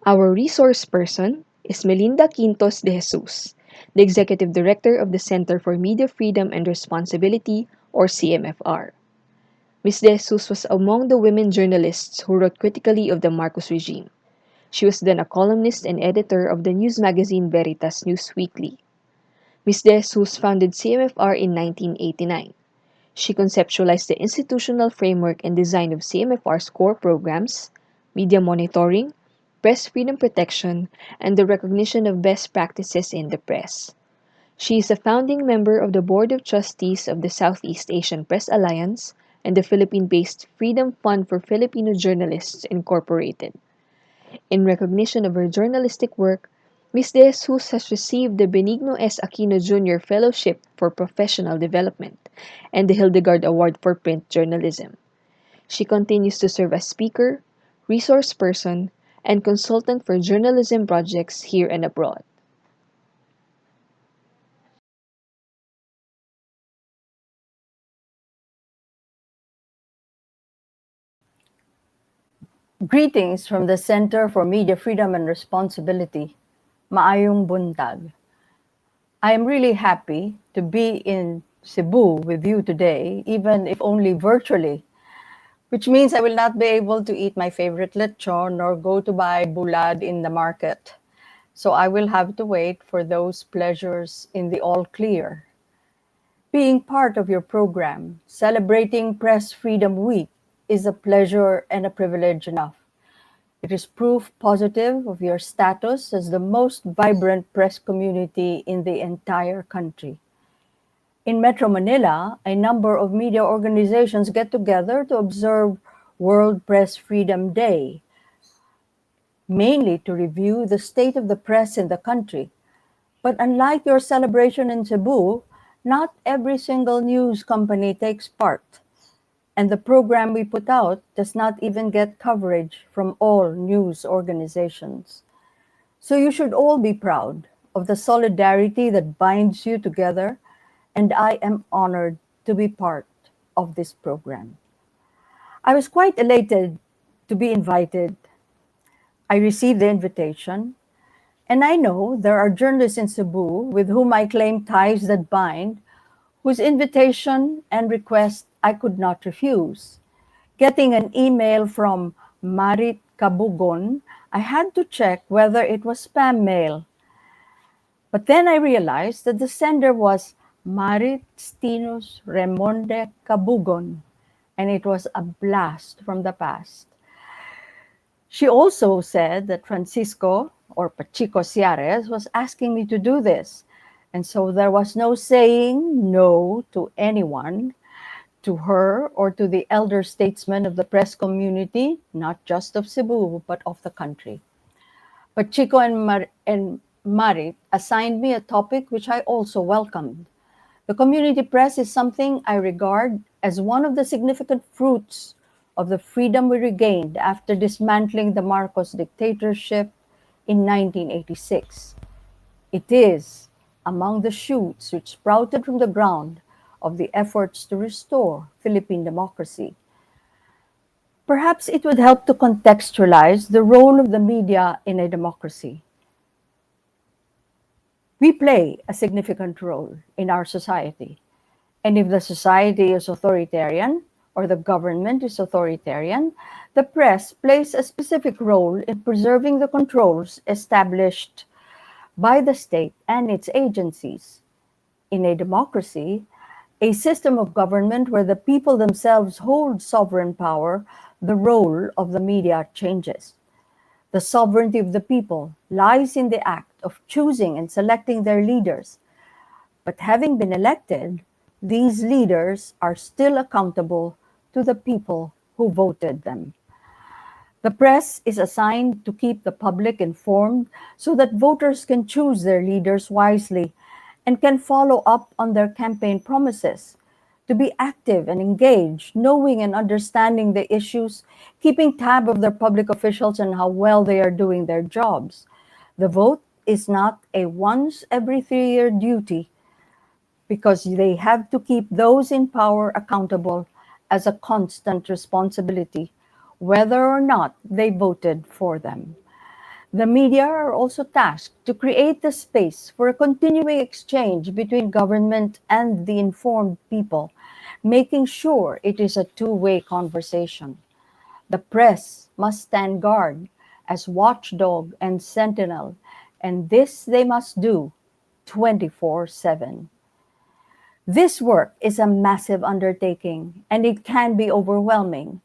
Our resource person is Melinda Quintos De Jesus, the Executive Director of the Center for Media Freedom and Responsibility, or CMFR. Ms. De Jesus was among the women journalists who wrote critically of the Marcos regime. She was then a columnist and editor of the news magazine Veritas News Weekly. Ms. De Jesus founded CMFR in 1989. She conceptualized the institutional framework and design of CMFR's core programs, media monitoring, press freedom protection, and the recognition of best practices in the press. She is a founding member of the Board of Trustees of the Southeast Asian Press Alliance and the Philippine-based Freedom Fund for Filipino Journalists, Incorporated. In recognition of her journalistic work, Ms. De Jesus has received the Benigno S. Aquino Jr. Fellowship for Professional Development and the Hildegard Award for Print Journalism. She continues to serve as speaker, resource person, and consultant for journalism projects here and abroad. Greetings from the Center for Media Freedom and Responsibility. Maayong buntag. I am really happy to be in Cebu with you today, even if only virtually, which means I will not be able to eat my favorite lechon nor go to buy bulad in the market. So I will have to wait for those pleasures in the all clear. Being part of your program, celebrating Press Freedom Week, is a pleasure and a privilege enough. It is proof positive of your status as the most vibrant press community in the entire country. In Metro Manila, a number of media organizations get together to observe World Press Freedom Day, mainly to review the state of the press in the country. But unlike your celebration in Cebu, not every single news company takes part. And the program we put out does not even get coverage from all news organizations. So you should all be proud of the solidarity that binds you together, and I am honored to be part of this program. I was quite elated to be invited. I received the invitation, and I know there are journalists in Cebu with whom I claim ties that bind, whose invitation and request I could not refuse. Getting an email from Marit Kabugon, I had to check whether it was spam mail. But then I realized that the sender was Marit Stinus Remonde Kabugon, and it was a blast from the past. She also said that Francisco, or Pachico Ciares, was asking me to do this. And so there was no saying no to anyone, to her or to the elder statesmen of the press community, not just of Cebu, but of the country. But Chico and Marit assigned me a topic which I also welcomed. The community press is something I regard as one of the significant fruits of the freedom we regained after dismantling the Marcos dictatorship in 1986. It is among the shoots which sprouted from the ground of the efforts to restore Philippine democracy. Perhaps it would help to contextualize the role of the media in a democracy. We play a significant role in our society. And if the society is authoritarian or the government is authoritarian, the press plays a specific role in preserving the controls established by the state and its agencies. In a democracy, a system of government where the people themselves hold sovereign power, the role of the media changes. The sovereignty of the people lies in the act of choosing and selecting their leaders. But having been elected, these leaders are still accountable to the people who voted them. The press is assigned to keep the public informed so that voters can choose their leaders wisely and can follow up on their campaign promises, to be active and engaged, knowing and understanding the issues, keeping tab of their public officials and how well they are doing their jobs. The vote is not a once every 3-year duty because they have to keep those in power accountable as a constant responsibility, whether or not they voted for them. The media are also tasked to create the space for a continuing exchange between government and the informed people, making sure it is a two-way conversation. The press must stand guard as watchdog and sentinel, and this they must do 24/7. This work is a massive undertaking and it can be overwhelming.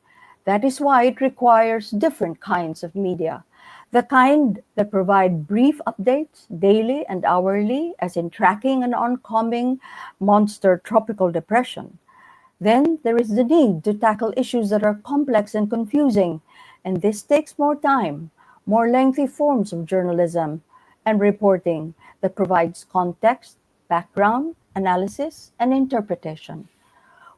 That is why it requires different kinds of media. The kind that provide brief updates daily and hourly, as in tracking an oncoming monster tropical depression. Then there is the need to tackle issues that are complex and confusing, and this takes more time, more lengthy forms of journalism and reporting that provides context, background, analysis, and interpretation.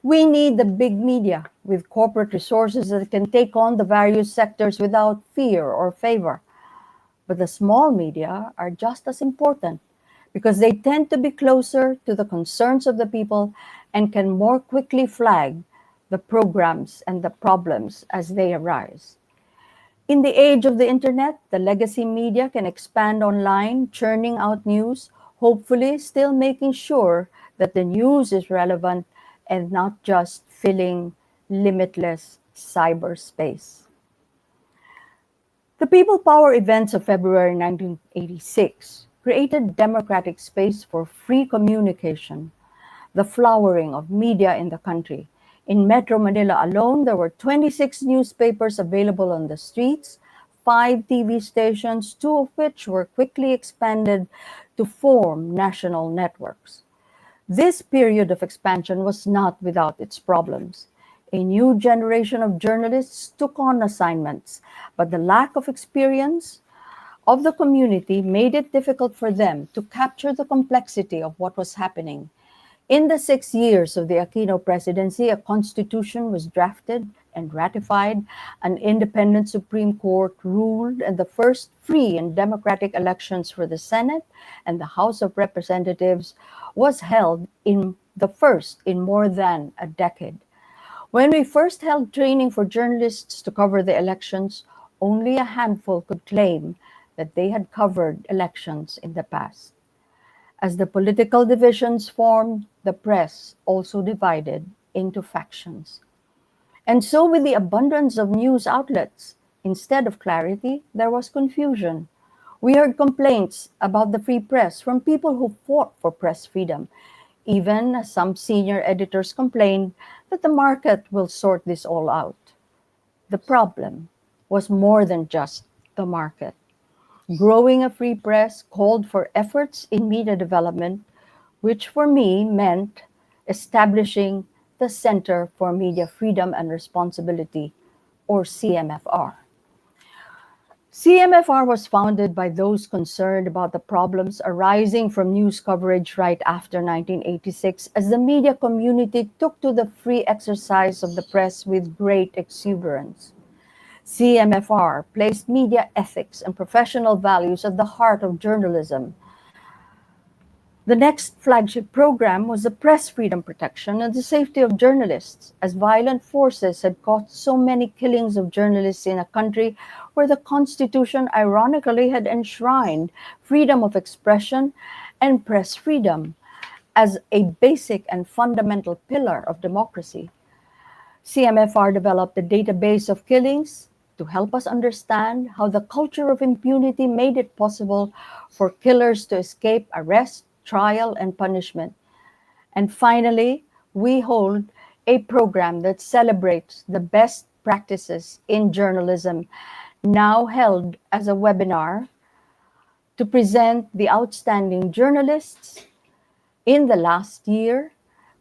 We need the big media with corporate resources that can take on the various sectors without fear or favor. But the small media are just as important because they tend to be closer to the concerns of the people and can more quickly flag the programs and the problems as they arise. In the age of the internet, the legacy media can expand online, churning out news, hopefully still making sure that the news is relevant and not just filling limitless cyberspace. The People Power events of February 1986 created democratic space for free communication, the flowering of media in the country. In Metro Manila alone, there were 26 newspapers available on the streets, 5 TV stations, two of which were quickly expanded to form national networks. This period of expansion was not without its problems. A new generation of journalists took on assignments, but the lack of experience of the community made it difficult for them to capture the complexity of what was happening. In the 6 years of the Aquino presidency, a constitution was drafted and ratified, an independent Supreme Court ruled, and the first free and democratic elections for the Senate and the House of Representatives was held in the first in more than a decade. When we first held training for journalists to cover the elections, only a handful could claim that they had covered elections in the past. As the political divisions formed, the press also divided into factions. And so, with the abundance of news outlets, instead of clarity, there was confusion. We heard complaints about the free press from people who fought for press freedom. Even as some senior editors complained that the market will sort this all out. The problem was more than just the market. Growing a free press called for efforts in media development, which for me meant establishing the Center for Media Freedom and Responsibility, or CMFR. CMFR was founded by those concerned about the problems arising from news coverage right after 1986 as the media community took to the free exercise of the press with great exuberance. CMFR placed media ethics and professional values at the heart of journalism. The next flagship program was the press freedom protection and the safety of journalists, as violent forces had caused so many killings of journalists in a country where the Constitution ironically had enshrined freedom of expression and press freedom as a basic and fundamental pillar of democracy. CMFR developed a database of killings to help us understand how the culture of impunity made it possible for killers to escape arrest, trial, and punishment. And finally, we hold a program that celebrates the best practices in journalism, now held as a webinar to present the outstanding journalists in the last year,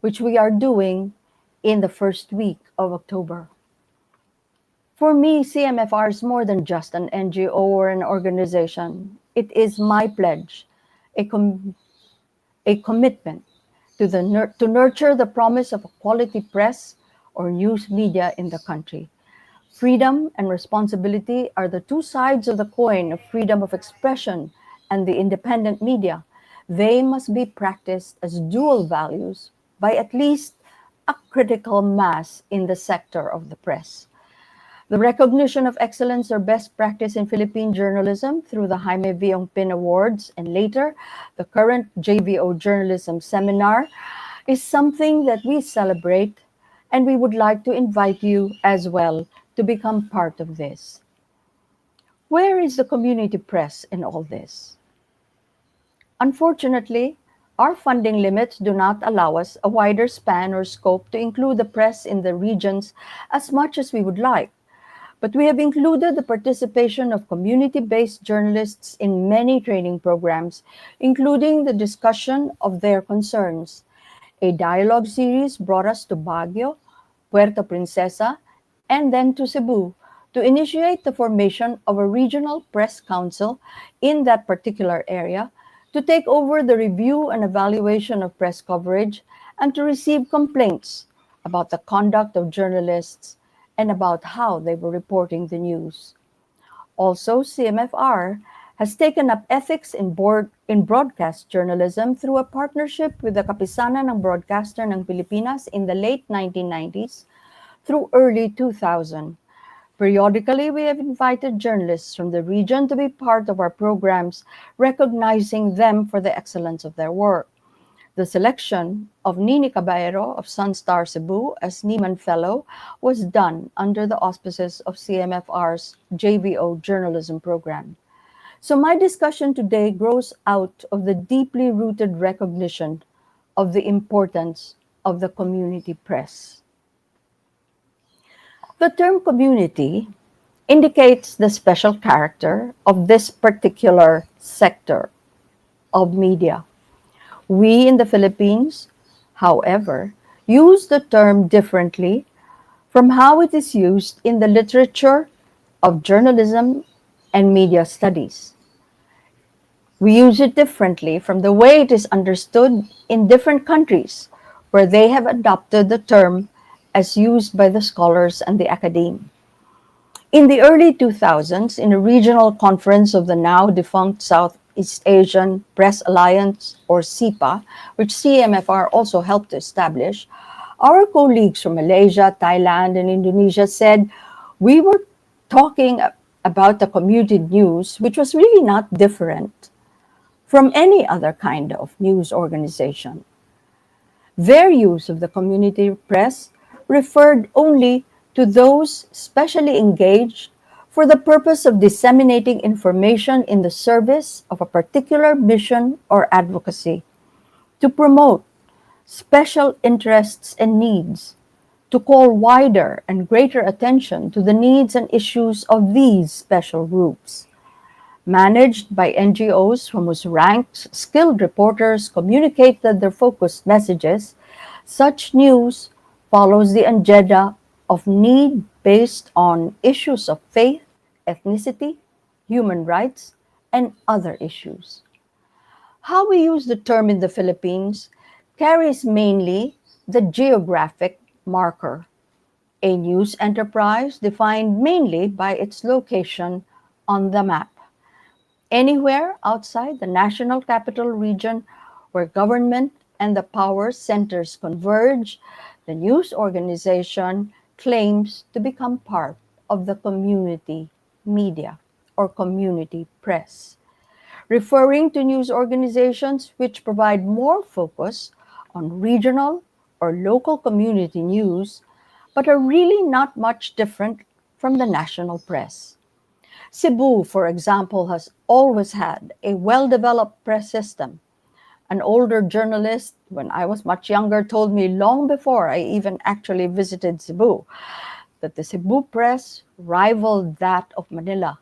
which we are doing in the first week of October. For me, CMFR is more than just an NGO or an organization. It is my pledge, a, com- a commitment to nurture the promise of a quality press or news media in the country. Freedom and responsibility are the two sides of the coin of freedom of expression and the independent media. They must be practiced as dual values by at least a critical mass in the sector of the press. The recognition of excellence or best practice in Philippine journalism through the Jaime Viong Pin Awards and later the current JVO Journalism Seminar is something that we celebrate, and we would like to invite you as well to become part of this. Where is the community press in all this? Unfortunately, our funding limits do not allow us a wider span or scope to include the press in the regions as much as we would like. But we have included the participation of community-based journalists in many training programs, including the discussion of their concerns. A dialogue series brought us to Baguio, Puerto Princesa, and then to Cebu to initiate the formation of a regional press council in that particular area to take over the review and evaluation of press coverage and to receive complaints about the conduct of journalists and about how they were reporting the news. Also, CMFR has taken up ethics in broadcast journalism through a partnership with the Kapisanan ng Broadcaster ng Pilipinas in the late 1990s through early 2000. Periodically, we have invited journalists from the region to be part of our programs, recognizing them for the excellence of their work. The selection of Nini Caballero of Sunstar Cebu as Nieman Fellow was done under the auspices of CMFR's JVO journalism program. So my discussion today grows out of the deeply rooted recognition of the importance of the community press. The term community indicates the special character of this particular sector of media. We in the Philippines, however, use the term differently from how it is used in the literature of journalism and media studies. We use it differently from the way it is understood in different countries where they have adopted the term as used by the scholars and the academe. In the early 2000s, in a regional conference of the now defunct Southeast Asian Press Alliance, or SIPA, which CMFR also helped to establish, our colleagues from Malaysia, Thailand, and Indonesia said we were talking about the community news, which was really not different from any other kind of news organization. Their use of the community press referred only to those specially engaged for the purpose of disseminating information in the service of a particular mission or advocacy, to promote special interests and needs, to call wider and greater attention to the needs and issues of these special groups. Managed by NGOs from whose ranks skilled reporters communicated their focused messages, such news follows the agenda of need based on issues of faith, ethnicity, human rights, and other issues. How we use the term in the Philippines carries mainly the geographic marker, a news enterprise defined mainly by its location on the map. Anywhere outside the national capital region where government and the power centers converge, the news organization claims to become part of the community media or community press, referring to news organizations which provide more focus on regional or local community news, but are really not much different from the national press. Cebu, for example, has always had a well-developed press system. An older journalist, when I was much younger, told me long before I even actually visited Cebu that the Cebu press rivaled that of Manila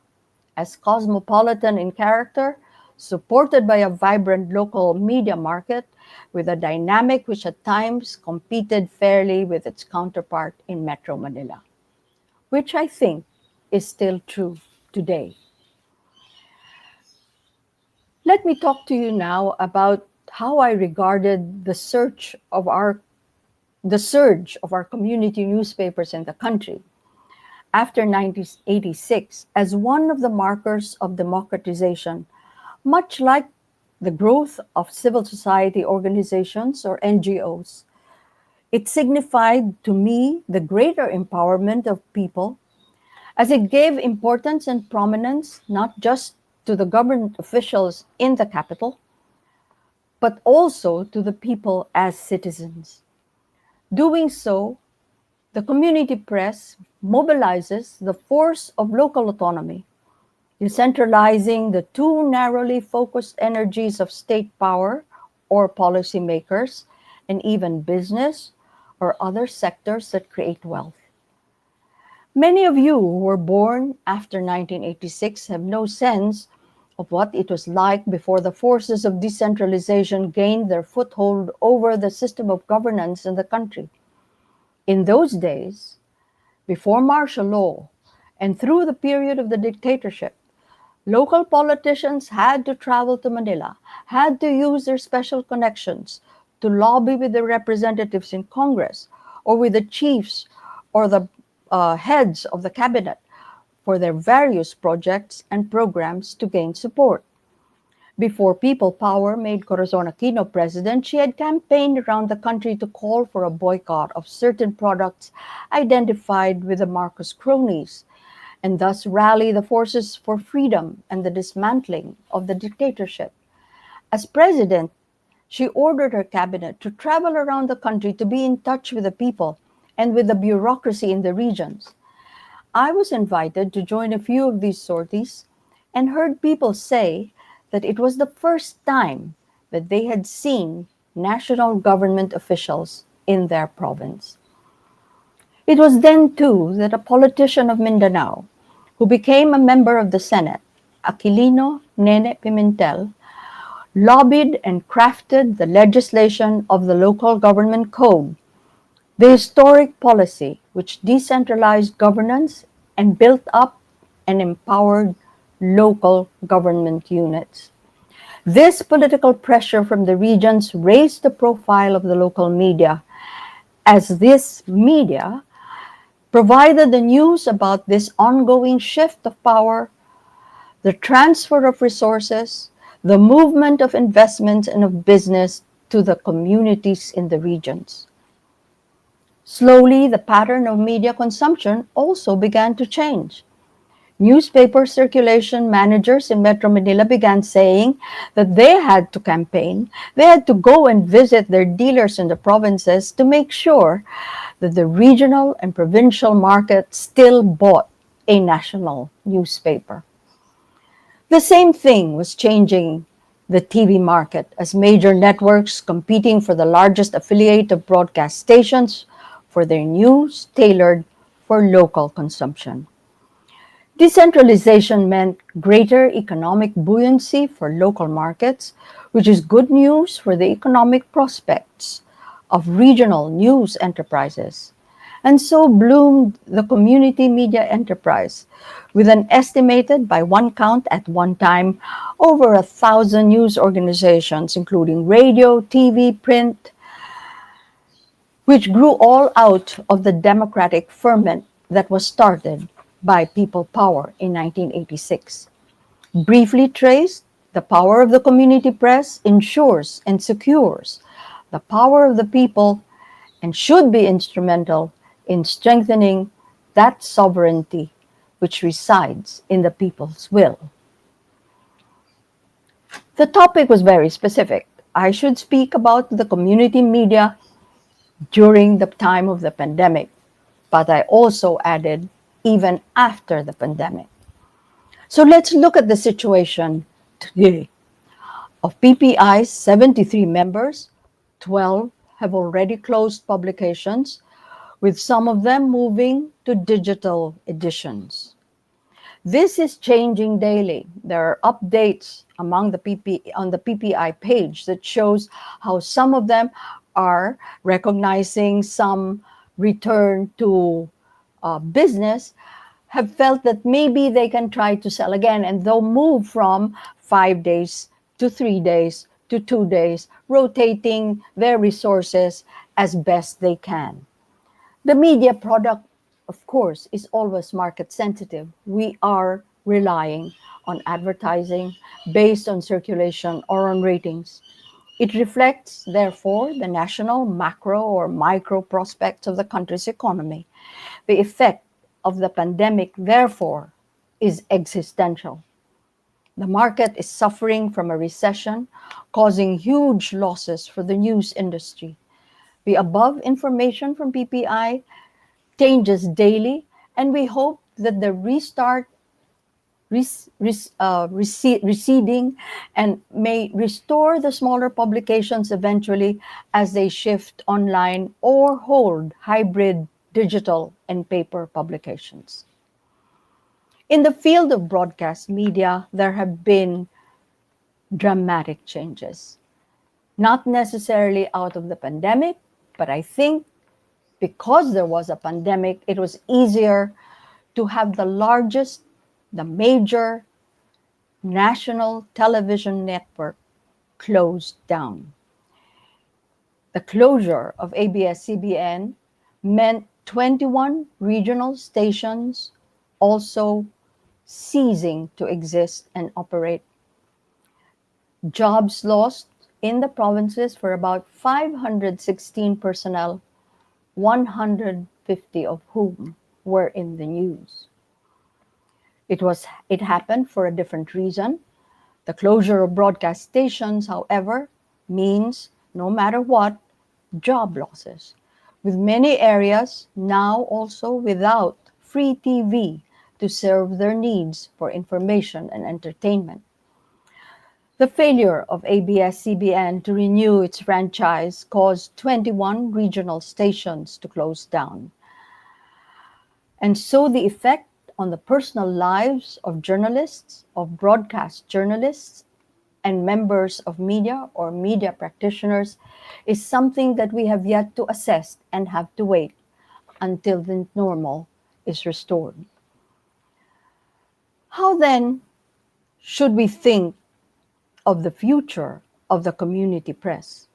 as cosmopolitan in character, supported by a vibrant local media market with a dynamic which at times competed fairly with its counterpart in Metro Manila, which I think is still true today. Let me talk to you now about how I regarded the surge of our community newspapers in the country after 1986 as one of the markers of democratization, much like the growth of civil society organizations or NGOs. It signified to me the greater empowerment of people as it gave importance and prominence not just to the government officials in the capital, but also to the people as citizens. Doing so, the community press mobilizes the force of local autonomy, decentralizing the too narrowly focused energies of state power or policymakers and even business or other sectors that create wealth. Many of you who were born after 1986 have no sense of what it was like before the forces of decentralization gained their foothold over the system of governance in the country. In those days, before martial law and through the period of the dictatorship, local politicians had to travel to Manila, had to use their special connections to lobby with their representatives in Congress or with the chiefs or the heads of the cabinet for their various projects and programs to gain support. Before People Power made Corazon Aquino president, she had campaigned around the country to call for a boycott of certain products identified with the Marcos cronies, and thus rally the forces for freedom and the dismantling of the dictatorship. As president, she ordered her cabinet to travel around the country to be in touch with the people and with the bureaucracy in the regions. I was invited to join a few of these sorties and heard people say that it was the first time that they had seen national government officials in their province. It was then, too, that a politician of Mindanao, who became a member of the Senate, Aquilino Nene Pimentel, lobbied and crafted the legislation of the Local Government Code, the historic policy which decentralized governance and built up and empowered local government units. This political pressure from the regions raised the profile of the local media, as this media provided the news about this ongoing shift of power, the transfer of resources, the movement of investments and of business to the communities in the regions. Slowly, the pattern of media consumption also began to change. Newspaper circulation managers in Metro Manila began saying that they had to campaign, they had to go and visit their dealers in the provinces to make sure that the regional and provincial market still bought a national newspaper. The same thing was changing the TV market as major networks competing for the largest affiliate of broadcast stations for their news tailored for local consumption. Decentralization meant greater economic buoyancy for local markets, which is good news for the economic prospects of regional news enterprises. And so bloomed the community media enterprise, with an estimated, by one count at one time, over 1,000 news organizations, including radio, TV, print, which grew all out of the democratic ferment that was started by People Power in 1986. Briefly traced, the power of the community press ensures and secures the power of the people and should be instrumental in strengthening that sovereignty which resides in the people's will. The topic was very specific. I should speak about the community media during the time of the pandemic, but I also added even after the pandemic. So let's look at the situation today. Of PPI's 73 members, 12 have already closed publications, with some of them moving to digital editions. This is changing daily. There are updates among on the PPI page that shows how some of them are recognizing some return to business, have felt that maybe they can try to sell again, and they'll move from 5 days to 3 days to 2 days, rotating their resources as best they can. The media product, of course, is always market sensitive. We are relying on advertising based on circulation or on ratings. It reflects, therefore, the national macro or micro prospects of the country's economy, the effect of the pandemic, therefore, is existential. The market is suffering from a recession, causing huge losses for the news industry. The above information from PPI changes daily, and we hope that the restart receding and may restore the smaller publications eventually as they shift online or hold hybrid digital and paper publications. In the field of broadcast media, there have been dramatic changes, not necessarily out of the pandemic, but I think because there was a pandemic, it was easier to have the largest, the major national television network closed down. The closure of ABS-CBN meant 21 regional stations also ceasing to exist and operate. Jobs lost in the provinces for about 516 personnel, 150 of whom were in the news. It happened for a different reason. The closure of broadcast stations, however, means no matter what, job losses, with many areas now also without free TV to serve their needs for information and entertainment. The failure of ABS-CBN to renew its franchise caused 21 regional stations to close down. And so the effect on the personal lives of journalists, of broadcast journalists, and members of media or media practitioners is something that we have yet to assess and have to wait until the normal is restored. How then should we think of the future of the community press?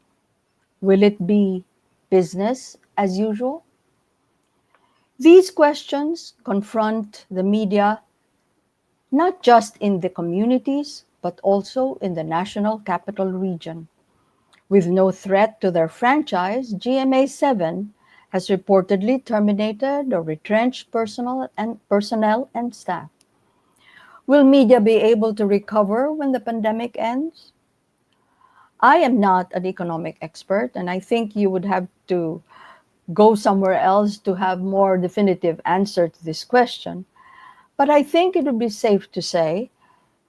Will it be business as usual? These questions confront the media not just in the communities, but also in the National Capital Region. With no threat to their franchise, GMA 7 has reportedly terminated or retrenched personnel and staff. Will media be able to recover when the pandemic ends? I am not an economic expert, and I think you would have to go somewhere else to have more definitive answer to this question. But I think it would be safe to say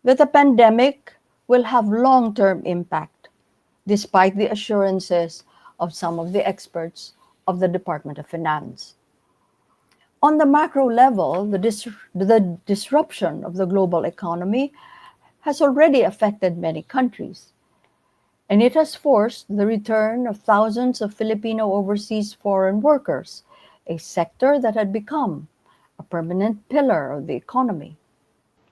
that the pandemic will have long-term impact, despite the assurances of some of the experts of the Department of Finance. On the macro level, the disruption of the global economy has already affected many countries, and it has forced the return of thousands of Filipino overseas foreign workers, a sector that had become a permanent pillar of the economy.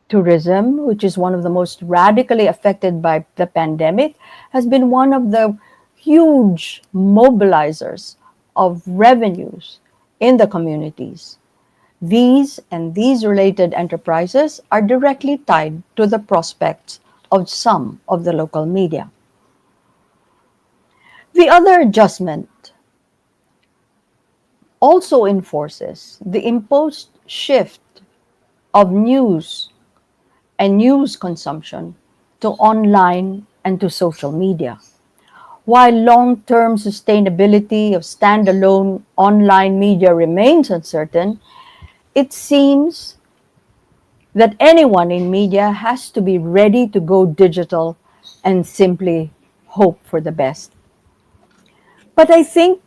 Tourism, which is one of the most radically affected by the pandemic, has been one of the huge mobilizers of revenues in the communities. These and these related enterprises are directly tied to the prospects of some of the local media. The other adjustment also enforces the imposed shift of news and news consumption to online and to social media. While long-term sustainability of standalone online media remains uncertain, it seems that anyone in media has to be ready to go digital and simply hope for the best. But I think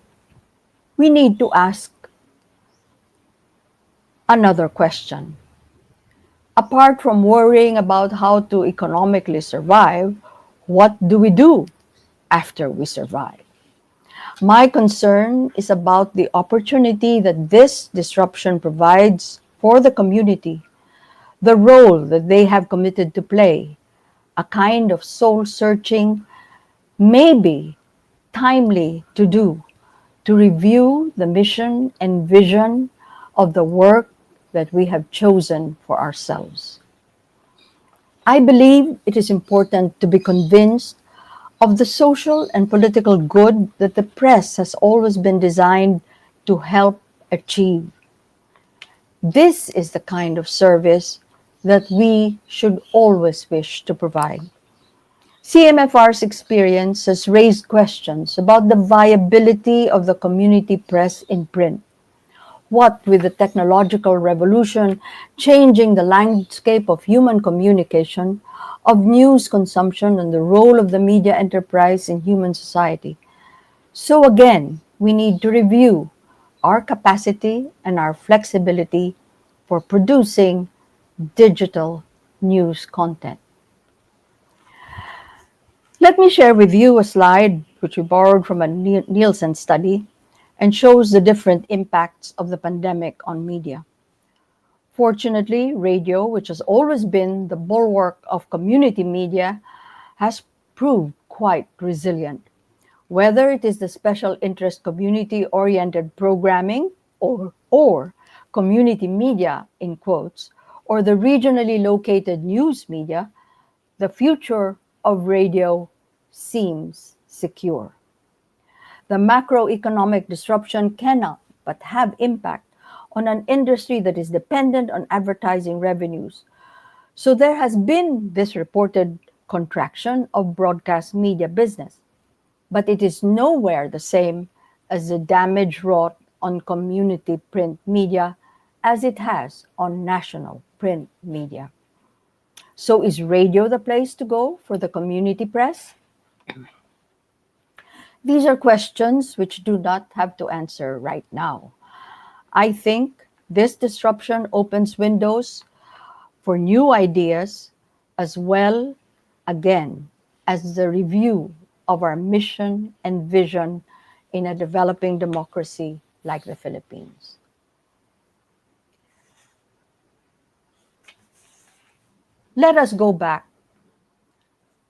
we need to ask another question. Apart from worrying about how to economically survive, what do we do after we survive? My concern is about the opportunity that this disruption provides for the community, the role that they have committed to play, a kind of soul searching, maybe timely to do, to review the mission and vision of the work that we have chosen for ourselves. I believe it is important to be convinced of the social and political good that the press has always been designed to help achieve. This is the kind of service that we should always wish to provide. CMFR's experience has raised questions about the viability of the community press in print. What with the technological revolution changing the landscape of human communication, of news consumption, and the role of the media enterprise in human society. So, again, we need to review our capacity and our flexibility for producing digital news content. Let me share with you a slide which we borrowed from a Nielsen study and shows the different impacts of the pandemic on media. Fortunately, radio, which has always been the bulwark of community media, has proved quite resilient. Whether it is the special interest community oriented programming or community media, in quotes, or the regionally located news media, the future of radio seems secure. The macroeconomic disruption cannot but have impact on an industry that is dependent on advertising revenues. So there has been this reported contraction of broadcast media business, but it is nowhere the same as the damage wrought on community print media as it has on national print media. So is radio the place to go for the community press? These are questions which do not have to answer right now. I think this disruption opens windows for new ideas as well, again, as the review of our mission and vision in a developing democracy like the Philippines. Let us go back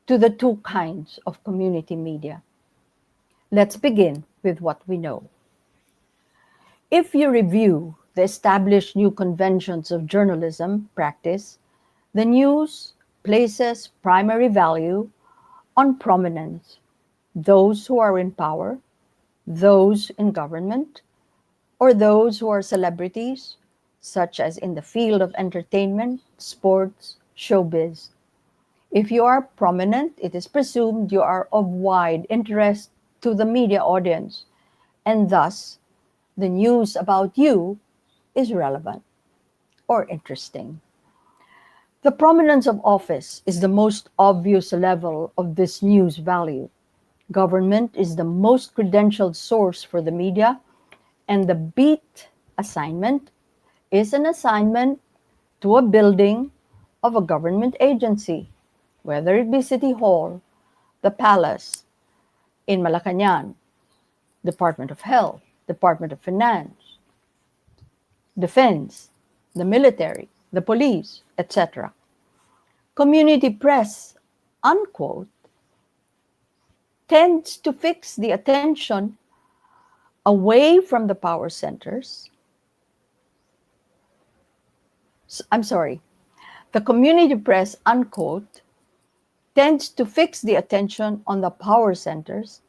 to the two kinds of community media. Let's begin with what we know. If you review the established new conventions of journalism practice, the news places primary value on prominence, those who are in power, those in government, or those who are celebrities, such as in the field of entertainment, sports, showbiz. If you are prominent, it is presumed you are of wide interest to the media audience, and thus the news about you is relevant or interesting. The prominence of office is the most obvious level of this news value. Government is the most credentialed source for the media, and the beat assignment is an assignment to a building of a government agency, whether it be City Hall, the Palace in Malacanang, Department of Health, Department of Finance, Defense, the military, the police, etc. Community press, unquote, tends to fix the attention away from the power centers. I'm sorry, the community press, unquote, tends to fix the attention on the power centers,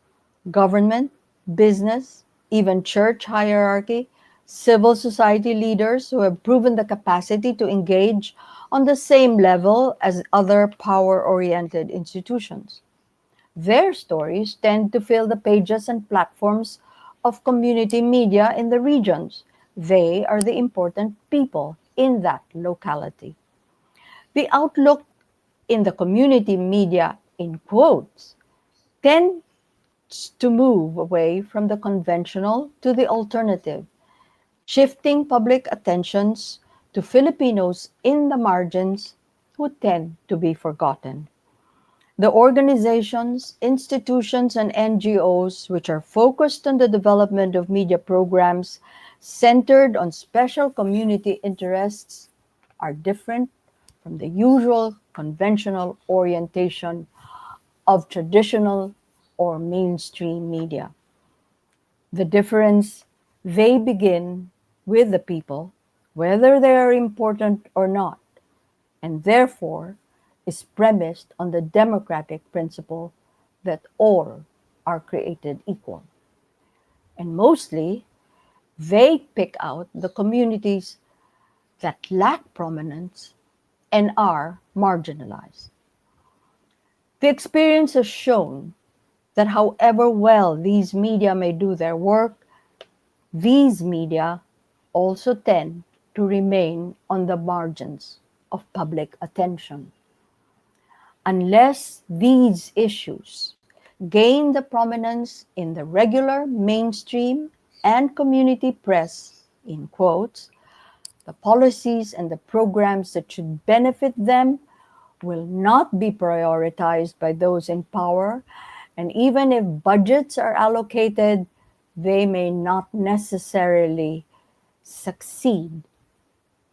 government, business, even church hierarchy, civil society leaders who have proven the capacity to engage on the same level as other power oriented institutions. Their stories tend to fill the pages and platforms of community media in the regions. They are the important people in that locality. The outlook in the community media, in quotes, tends to move away from the conventional to the alternative, shifting public attentions to Filipinos in the margins who tend to be forgotten. The organizations, institutions, and NGOs which are focused on the development of media programs centered on special community interests are different from the usual conventional orientation of traditional or mainstream media. The difference, they begin with the people, whether they are important or not, and therefore is premised on the democratic principle that all are created equal. And mostly, they pick out the communities that lack prominence and are marginalized. The experience has shown that however well these media may do their work, these media also tend to remain on the margins of public attention. Unless these issues gain the prominence in the regular mainstream and community press, in quotes, the policies and the programs that should benefit them will not be prioritized by those in power, and even if budgets are allocated, they may not necessarily succeed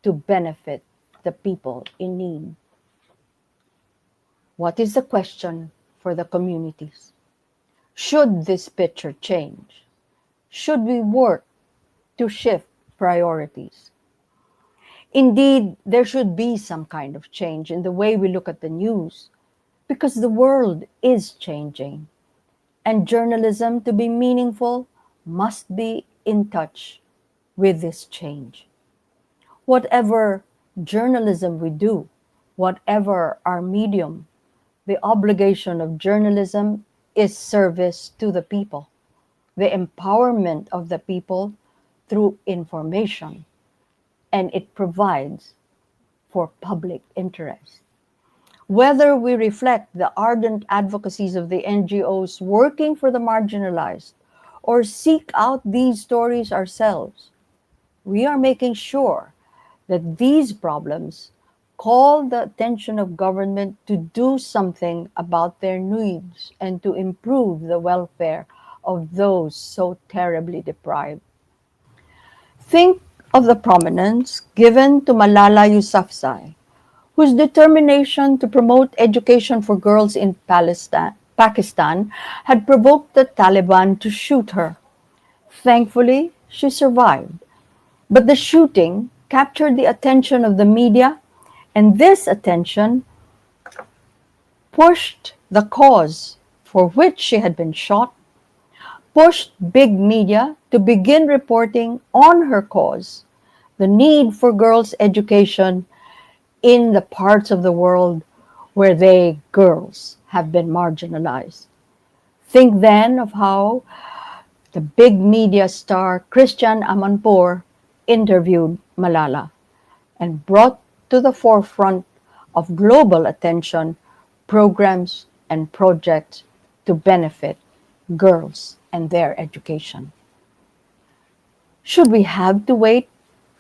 to benefit the people in need. What is the question for the communities? Should this picture change? Should we work to shift priorities? Indeed, there should be some kind of change in the way we look at the news because the world is changing, and journalism, to be meaningful, must be in touch with this change. Whatever journalism we do, whatever our medium, the obligation of journalism is service to the people, the empowerment of the people through information, and it provides for public interest. Whether we reflect the ardent advocacies of the NGOs working for the marginalized or seek out these stories ourselves, we are making sure that these problems call the attention of government to do something about their needs and to improve the welfare of those so terribly deprived. Think of the prominence given to Malala Yousafzai, whose determination to promote education for girls in Pakistan had provoked the Taliban to shoot her. Thankfully, she survived. But the shooting captured the attention of the media, and this attention pushed the cause for which she had been shot, pushed big media to begin reporting on her cause, the need for girls' education in the parts of the world where they, girls, have been marginalized. Think then of how the big media star Christian Amanpour interviewed Malala and brought to the forefront of global attention programs and projects to benefit girls and their education. Should we have to wait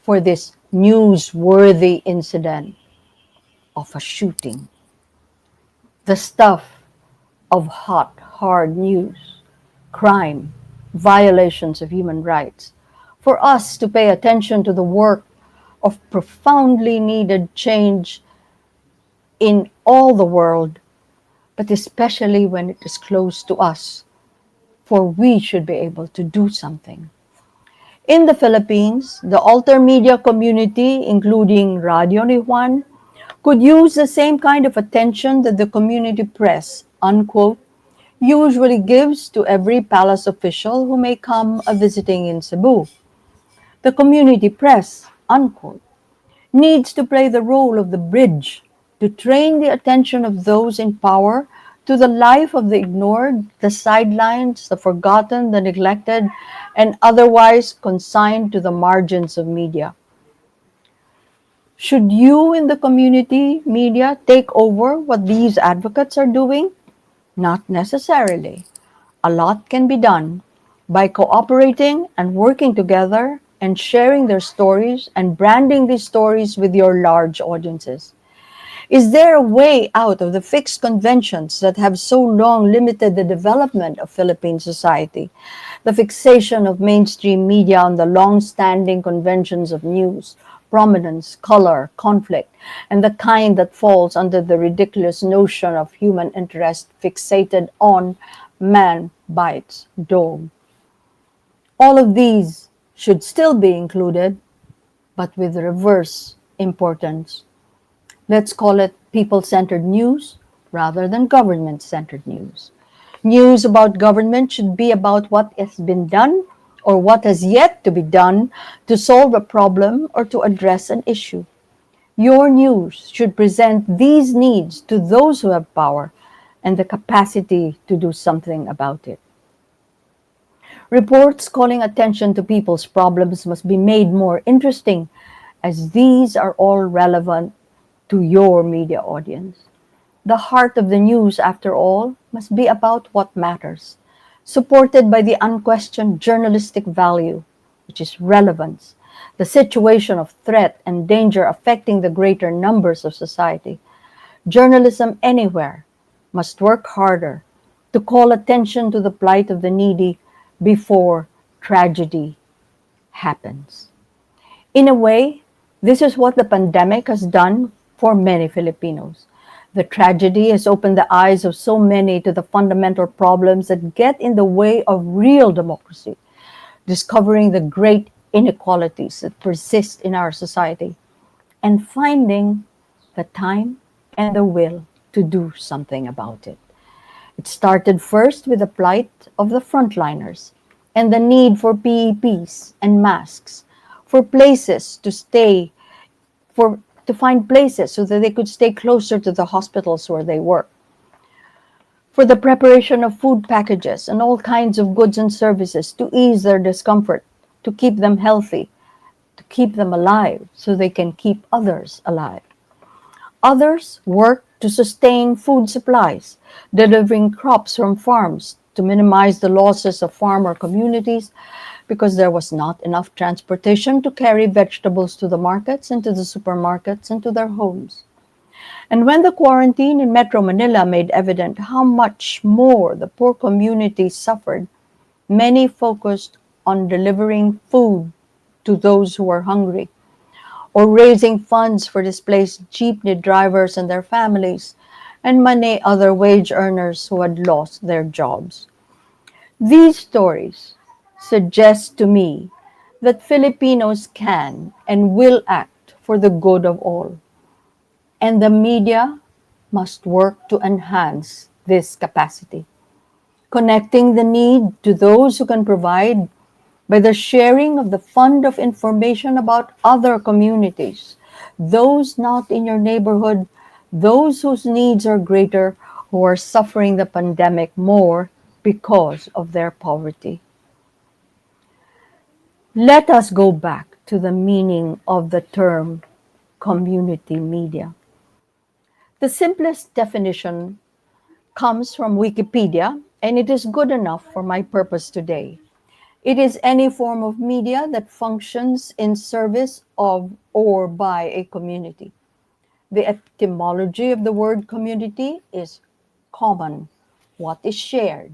for this newsworthy incident of a shooting, the stuff of hot, hard news, crime, violations of human rights, for us to pay attention to the work of profoundly needed change in all the world, but especially when it is close to us, for we should be able to do something. In the Philippines, the alter media community, including Radio Ni Juan, could use the same kind of attention that the community press, unquote, usually gives to every palace official who may come a visiting in Cebu. The community press, unquote, needs to play the role of the bridge to train the attention of those in power to the life of the ignored, the sidelines, the forgotten, the neglected, and otherwise consigned to the margins of media. Should you in the community media take over what these advocates are doing? Not necessarily. A lot can be done by cooperating and working together and sharing their stories and branding these stories with your large audiences. Is there a way out of the fixed conventions that have so long limited the development of Philippine society? The fixation of mainstream media on the long-standing conventions of news, prominence, color, conflict, and the kind that falls under the ridiculous notion of human interest fixated on man bites dog. All of these should still be included, but with reverse importance. Let's call it people-centered news rather than government-centered news. News about government should be about what has been done or what has yet to be done to solve a problem or to address an issue. Your news should present these needs to those who have power and the capacity to do something about it. Reports calling attention to people's problems must be made more interesting, as these are all relevant to your media audience. The heart of the news, after all, must be about what matters, supported by the unquestioned journalistic value, which is relevance, the situation of threat and danger affecting the greater numbers of society. Journalism anywhere must work harder to call attention to the plight of the needy before tragedy happens. In a way, this is what the pandemic has done for many Filipinos. The tragedy has opened the eyes of so many to the fundamental problems that get in the way of real democracy, discovering the great inequalities that persist in our society, and finding the time and the will to do something about it. It started first with the plight of the frontliners and the need for PEPs and masks, for places to stay, for to find places so that they could stay closer to the hospitals where they work, for the preparation of food packages and all kinds of goods and services to ease their discomfort, to keep them healthy, to keep them alive so they can keep others alive. Others work to sustain food supplies, delivering crops from farms to minimize the losses of farmer communities because there was not enough transportation to carry vegetables to the markets and to the supermarkets and to their homes. And when the quarantine in Metro Manila made evident how much more the poor communities suffered, many focused on delivering food to those who were hungry, or raising funds for displaced jeepney drivers and their families, and many other wage earners who had lost their jobs. These stories suggest to me that Filipinos can and will act for the good of all, and the media must work to enhance this capacity, connecting the need to those who can provide by the sharing of the fund of information about other communities, those not in your neighborhood, those whose needs are greater, who are suffering the pandemic more because of their poverty. Let us go back to the meaning of the term community media. The simplest definition comes from Wikipedia, and it is good enough for my purpose today. It is any form of media that functions in service of or by a community. The etymology of the word community is common, what is shared,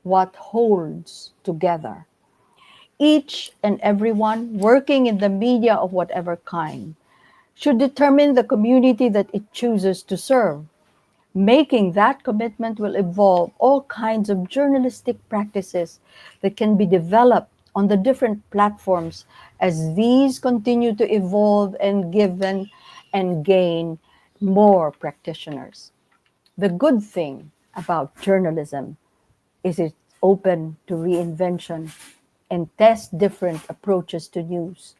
what holds together. Each and everyone working in the media of whatever kind should determine the community that it chooses to serve. Making that commitment will involve all kinds of journalistic practices that can be developed on the different platforms as these continue to evolve and given and gain more practitioners. The good thing about journalism is it's open to reinvention and test different approaches to news.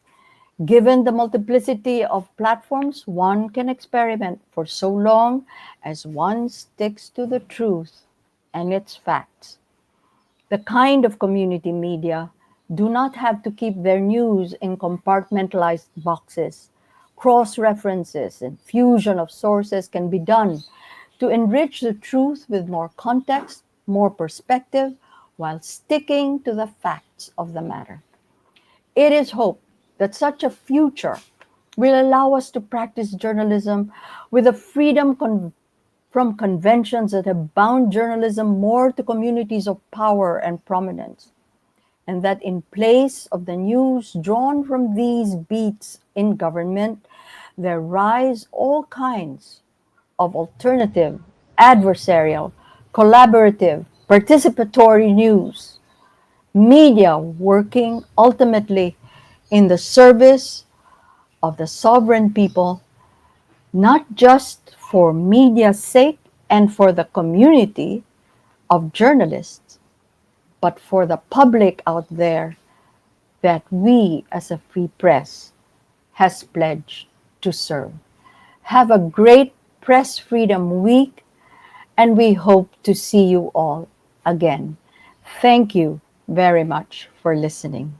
Given the multiplicity of platforms, one can experiment for so long as one sticks to the truth and its facts. The kind of community media do not have to keep their news in compartmentalized boxes. Cross references and fusion of sources can be done to enrich the truth with more context, more perspective, while sticking to the facts of the matter. It is hoped that such a future will allow us to practice journalism with a freedom from conventions that have bound journalism more to communities of power and prominence, and that in place of the news drawn from these beats in government, there rise all kinds of alternative, adversarial, collaborative, participatory news, media working ultimately in the service of the sovereign people, not just for media's sake and for the community of journalists, but for the public out there that we as a free press has pledged to serve. Have a great Press Freedom Week, and we hope to see you all again. Thank you very much for listening.